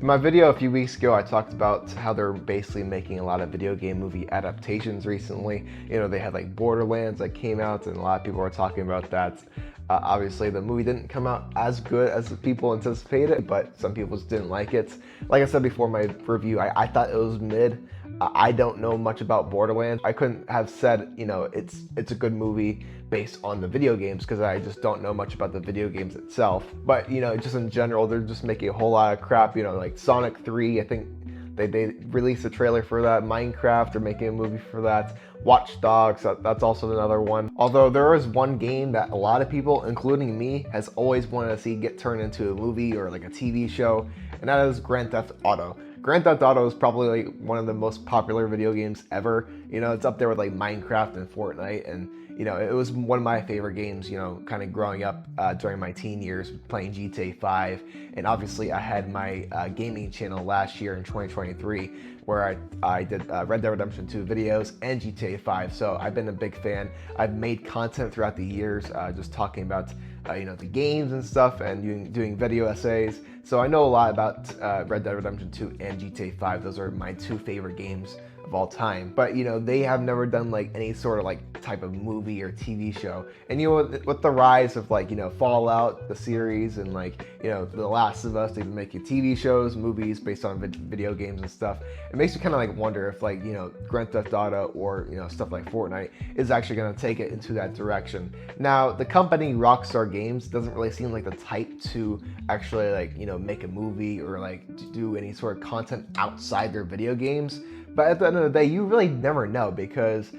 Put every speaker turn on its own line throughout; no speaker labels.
In my video a few weeks ago, I talked about how they're basically making a lot of video game movie adaptations recently. You know, they had like Borderlands that came out, and a lot of people were talking about that. Obviously, the movie didn't come out as good as people anticipated, but some people just didn't like it. Like I said before in my review, I thought it was mid. I don't know much about Borderlands. I couldn't have said, you know, it's a good movie based on the video games because I just don't know much about the video games itself. But, you know, just in general, they're just making a whole lot of crap, you know, like Sonic 3, I think they released a trailer for that. Minecraft, they're making a movie for that. Watch Dogs, that's also another one. Although there is one game that a lot of people, including me, has always wanted to see get turned into a movie or like a TV show, and that is Grand Theft Auto. Grand Theft Auto is probably like one of the most popular video games ever. You know, it's up there with like Minecraft and Fortnite, and you know, it was one of my favorite games, you know, kind of growing up during my teen years playing GTA 5. And obviously I had my gaming channel last year in 2023 where I did Red Dead Redemption 2 videos and GTA 5. So I've been a big fan. I've made content throughout the years just talking about you know, the games and stuff and doing video essays. So I know a lot about Red Dead Redemption 2 and GTA 5. Those are my two favorite games of all time. But you know, they have never done like any sort of like type of movie or TV show. And you know, with the rise of like, you know, Fallout, the series, and like, you know, The Last of Us, they've been making TV shows, movies based on video games and stuff. It makes you kind of like wonder if like, you know, Grand Theft Auto or, you know, stuff like Fortnite is actually going to take it into that direction. Now, the company Rockstar Games doesn't really seem like the type to actually like, you know, make a movie or like do any sort of content outside their video games. But at the end of the day, you really never know, because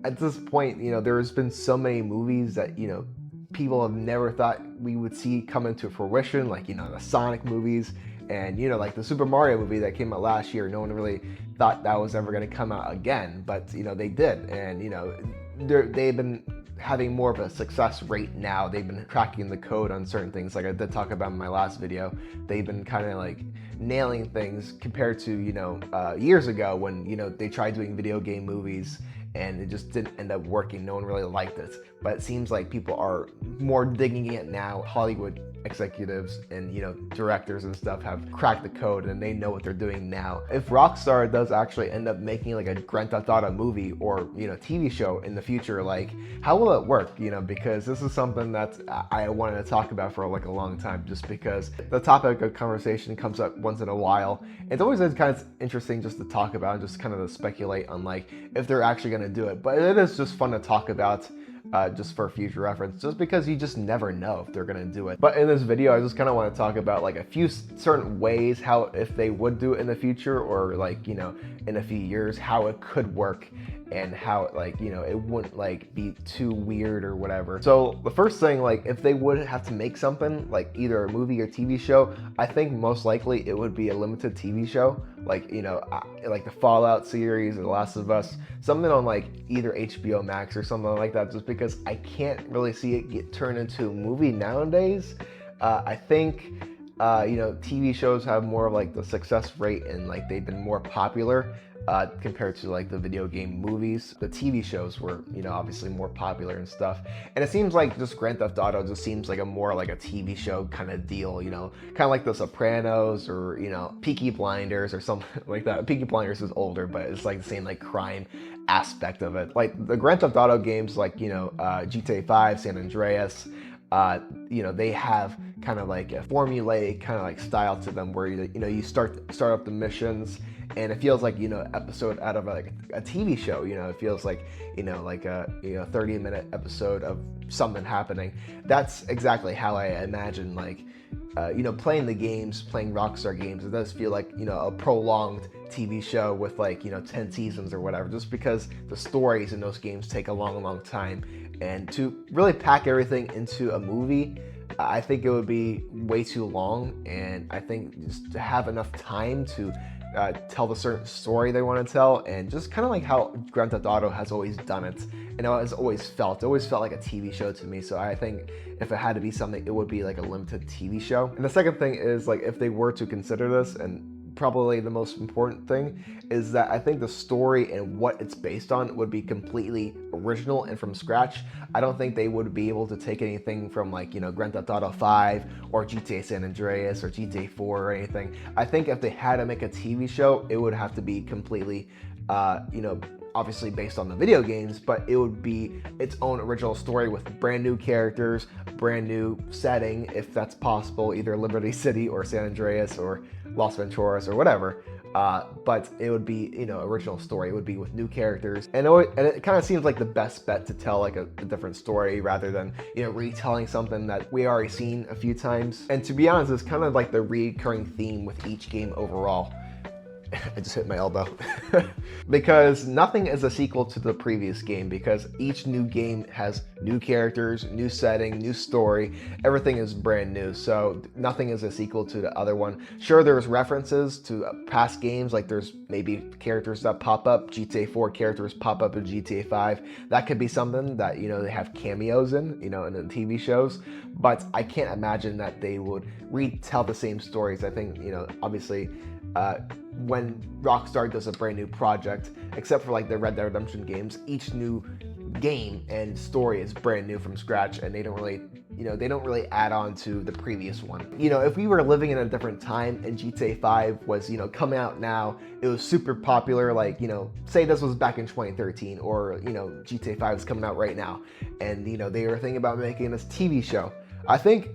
at this point, you know, there's been so many movies that, you know, people have never thought we would see come into fruition, like, you know, the Sonic movies and, you know, like the Super Mario movie that came out last year. No one really thought that was ever going to come out again, but, you know, they did. And, you know, they've been having more of a success rate now. They've been cracking the code on certain things, like I did talk about in my last video. They've been kind of like nailing things compared to, you know, years ago when, you know, they tried doing video game movies and it just didn't end up working. No one really liked it. But it seems like people are more digging it now. Hollywood executives and, you know, directors and stuff have cracked the code and they know what they're doing now. If Rockstar does actually end up making like a Grand Theft Auto movie or, you know, TV show in the future, like how will it work? You know, because this is something that I wanted to talk about for like a long time, just because the topic of conversation comes up once in a while. It's always kind of interesting just to talk about and just kind of to speculate on like if they're actually going to do it. But it is just fun to talk about. Just for future reference, just because you just never know if they're gonna do it. But in this video, I just kind of want to talk about like a few certain ways how, if they would do it in the future or like, you know, in a few years, how it could work and how it, like, you know, it wouldn't like be too weird or whatever. So the first thing, like if they would have to make something like either a movie or TV show, I think most likely it would be a limited TV show, like, you know, like the Fallout series or The Last of Us, something on like either HBO Max or something like that, just because I can't really see it get turned into a movie nowadays. I think you know, TV shows have more of like the success rate and like they've been more popular compared to like the video game movies. The TV shows were, you know, obviously more popular and stuff. And it seems like just Grand Theft Auto just seems like a more like a TV show kind of deal, you know, kind of like The Sopranos or, you know, Peaky Blinders or something like that. Peaky Blinders is older, but it's like the same like crime aspect of it. Like the Grand Theft Auto games, like, you know, GTA 5, San Andreas, you know, they have kind of like a formulaic kind of like style to them where you know, you start up the missions and it feels like, you know, episode out of like a TV show. You know, it feels like, you know, like a, you know, 30-minute episode of something happening. That's exactly how I imagine like you know, playing the games, playing Rockstar Games. It does feel like, you know, a prolonged TV show with like, you know, 10 seasons or whatever, just because the stories in those games take a long time. And to really pack everything into a movie, I think it would be way too long. And I think just to have enough time to tell the certain story they want to tell, and just kind of like how Grand Theft Auto has always done it, and it has always felt like a TV show to me. So I think if it had to be something, it would be like a limited TV show. And the second thing is like if they were to consider this, and probably the most important thing is that I think the story and what it's based on would be completely original and from scratch. I don't think they would be able to take anything from like, Grand Theft Auto 5 or GTA San Andreas or GTA 4 or anything. I think if they had to make a TV show, it would have to be completely, obviously based on the video games, but it would be its own original story with brand new characters, brand new setting, if that's possible, either Liberty City or San Andreas or Las Venturas or whatever. But it would be, original story. It would be with new characters, and it kind of seems like the best bet to tell like a different story rather than retelling something that we already seen a few times. And to be honest, it's kind of like the recurring theme with each game overall. I just hit my elbow. Because nothing is a sequel to the previous game, because each new game has new characters, new setting, new story. Everything is brand new, so nothing is a sequel to the other one. Sure, there's references to past games, like there's maybe characters that pop up, GTA 4 characters pop up in GTA 5. That could be something that, they have cameos in the TV shows, but I can't imagine that they would retell the same stories. I think, obviously, when Rockstar does a brand new project, except for like the Red Dead Redemption games, each new game and story is brand new from scratch, and they don't really add on to the previous one. If we were living in a different time and GTA 5 was, coming out now, it was super popular, like, say this was back in 2013, or, GTA 5 is coming out right now, and, they were thinking about making this TV show. I think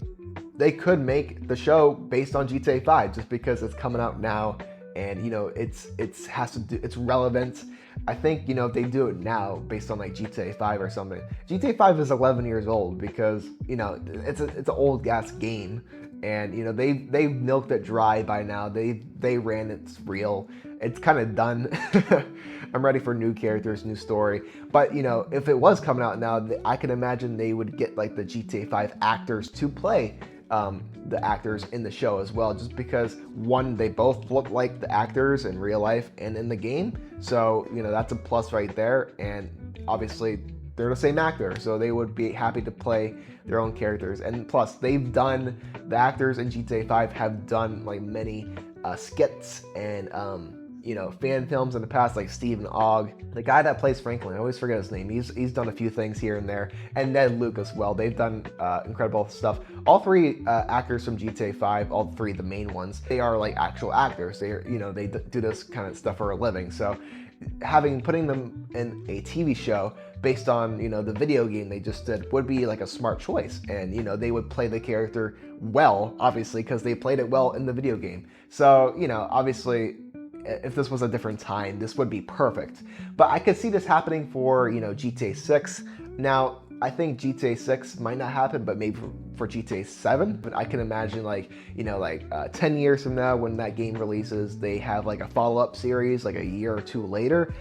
they could make the show based on GTA 5 just because it's coming out now, and it's relevant. I think if they do it now based on like GTA 5 or something. GTA 5 is 11 years old because it's an old ass game, and they milked it dry by now. They ran its reel. It's kind of done. I'm ready for new characters, new story. But if it was coming out now, I can imagine they would get like the GTA 5 actors to play the actors in the show as well, just because one, they both look like the actors in real life and in the game, so that's a plus right there. And obviously they're the same actor, so they would be happy to play their own characters. And plus, the actors in GTA 5 have done like many skits and fan films in the past, like Stephen Ogg, the guy that plays Franklin. I always forget his name. He's done a few things here and there, and Ned Luke as well. They've done incredible stuff. All three actors from GTA 5, all three the main ones, they are like actual actors. They do this kind of stuff for a living. So putting them in a TV show based on the video game they just did would be like a smart choice, and they would play the character well, obviously, because they played it well in the video game. So obviously, if this was a different time, this would be perfect. But I could see this happening for, GTA 6. Now, I think GTA 6 might not happen, but maybe for GTA 7. But I can imagine 10 years from now when that game releases, they have like a follow-up series like a year or two later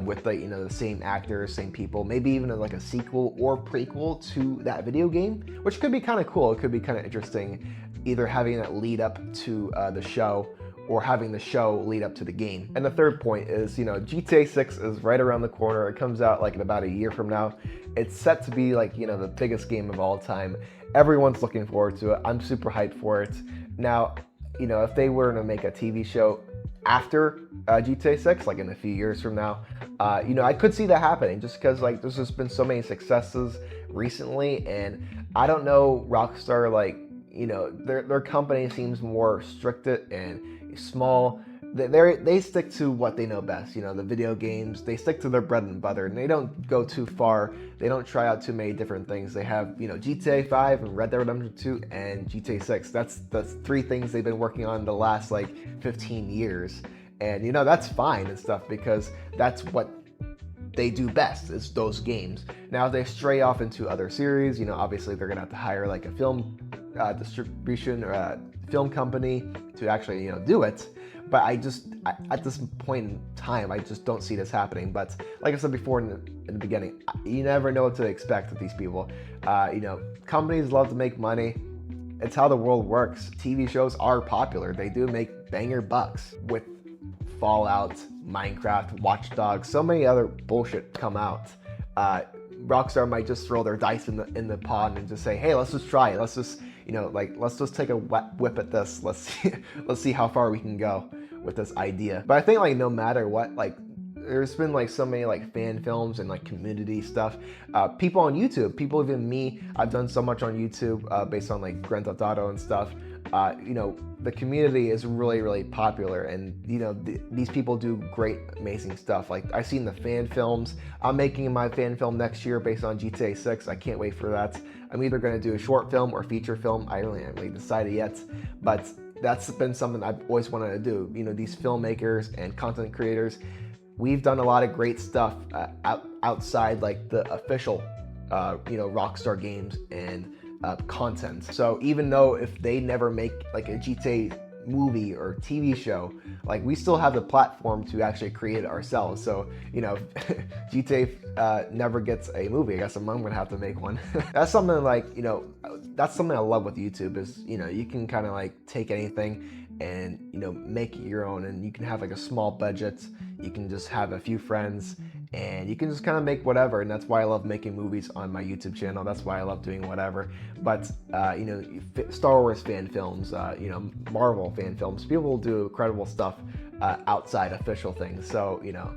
with the same actors, same people, maybe even like a sequel or prequel to that video game, which could be kind of cool. It could be kind of interesting, either having that lead up to the show or having the show lead up to the game. And the third point is, GTA 6 is right around the corner. It comes out like in about a year from now. It's set to be like, the biggest game of all time. Everyone's looking forward to it. I'm super hyped for it. Now, if they were to make a TV show after GTA 6, like in a few years from now, I could see that happening, just because like there's just been so many successes recently, and I don't know, Rockstar, their company seems more restricted and small. They stick to what they know best, the video games. They stick to their bread and butter, and they don't go too far. They don't try out too many different things. They have, GTA 5 and Red Dead Redemption 2 and GTA 6. That's three things they've been working on the last 15 years. And that's fine and stuff, because that's what they do best, is those games. Now, if they stray off into other series, obviously they're gonna have to hire like a film distribution or a film company to actually do it. But at this point in time, I just don't see this happening. But like I said before in the beginning, you never know what to expect with these people. Companies love to make money. It's how the world works. TV shows are popular. They do make banger bucks with Fallout, Minecraft, Watch Dogs, so many other bullshit come out. Rockstar might just throw their dice in the pond and just say, hey, let's just try it. Let's just let's just take a whip at this. Let's see how far we can go. with this idea. But I think like no matter what, like there's been like so many like fan films and like community stuff. People on YouTube, people even me, I've done so much on YouTube based on like Grand Theft Auto and stuff. You know, the community is really, really popular, and you know, these people do great, amazing stuff. Like I've seen the fan films. I'm making my fan film next year based on GTA 6. I can't wait for that. I'm either going to do a short film or feature film. I really haven't really decided yet, but that's been something I've always wanted to do. You know, these filmmakers and content creators, we've done a lot of great stuff outside like the official, you know, Rockstar Games and content. So even though if they never make like a GTA movie or TV show, like we still have the platform to actually create it ourselves. So you know, GTA never gets a movie, I guess I'm gonna have to make one. That's something like, you know, that's something I love with YouTube is, you know, you can kind of like take anything and, you know, make it your own, and you can have like a small budget, you can just have a few friends, and you can just kind of make whatever. And that's why I love making movies on my YouTube channel. That's why I love doing whatever. But you know, Star Wars fan films, you know, Marvel fan films, people do incredible stuff outside official things. So you know,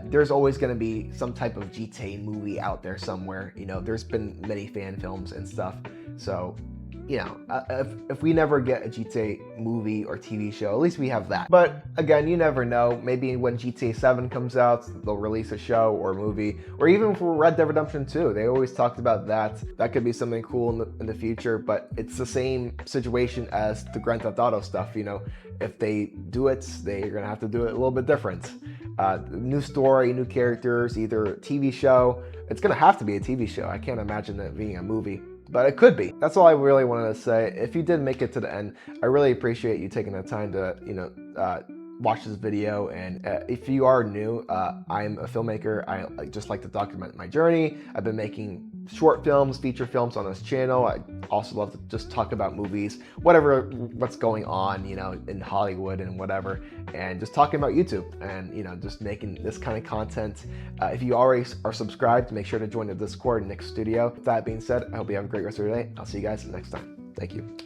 there's always going to be some type of GTA movie out there somewhere. You know, there's been many fan films and stuff. So you know, if we never get a GTA movie or TV show, at least we have that. But again, you never know. Maybe when GTA 7 comes out, they'll release a show or a movie, or even for Red Dead Redemption 2. They always talked about that. That could be something cool in the future, but it's the same situation as the Grand Theft Auto stuff. You know, if they do it, they're gonna have to do it a little bit different. New story, new characters, either a TV show. It's gonna have to be a TV show. I can't imagine it being a movie, but it could be. That's all I really wanted to say. If you did make it to the end, I really appreciate you taking the time to, you know, watch this video. And if you are new, I'm a filmmaker. I just like to document my journey. I've been making short films, feature films on this channel. I also love to just talk about movies, what's going on, you know, in Hollywood and whatever, and just talking about YouTube and, you know, just making this kind of content. If you already are subscribed, make sure to join the Discord, Nick's Studio. With that being said, I hope you have a great rest of your day. I'll see you guys next time. Thank you.